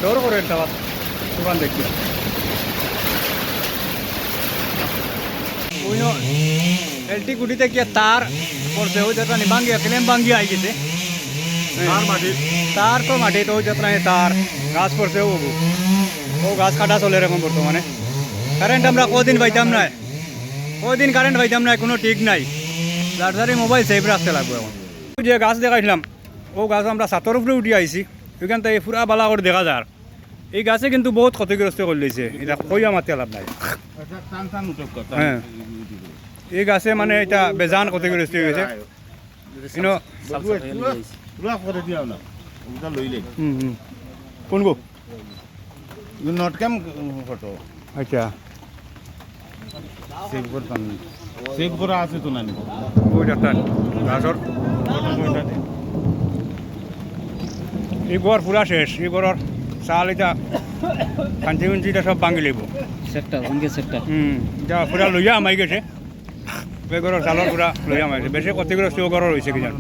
ডর করে একটা দোকান দেখি এলটি কুটিতে গিয়ে তার পড়ছে ওই যাত্রা নি ভাঙ্গিয়া ক্লেম ভাঙ্গিয়া আই গেছে তার তো মাটি তো ওই যাত্রা তার গাছ পড়ছে ও গাছ কাটা চলে এরকম বর্তমানে কারেন্ট আমরা কদিন পাইতাম না কদিন কারেন্ট পাইতাম না কোনো ঠিক নাই যার যারে মোবাইল সেভ রাখতে লাগবে এখন যে গাছ দেখাইছিলাম ও গাছ আমরা ছাতর উপরে উঠে আইছি ওইখান থেকে পুরা বালা করে দেখা যায় এই গাছে কিন্তু বহুত ক্ষতিগ্রস্ত করে লইছে এটা কইয়া মাতে লাভ নাই হ্যাঁ এই গাছে মানে এটা বেজান ক্ষতিগ্রস্ত হয়ে গেছে কোন গো নট ক্যাম ফটো আচ্ছা সেভ করা আছে তো নানি ওই একটা গাছর এই ঘর পুরা শেষ এই ঘরের চাল এটা কাঞ্চি কুঞ্চিটা সব ভাঙি লইব সেটটা অঙ্গে সেটটা যা পুরা লইয়া আমাই গেছে ওই ঘরের চালর পুরা লইয়া আমাই গেছে বেশি ক্ষতিগ্রস্ত ও ঘরের হয়েছে কি জানো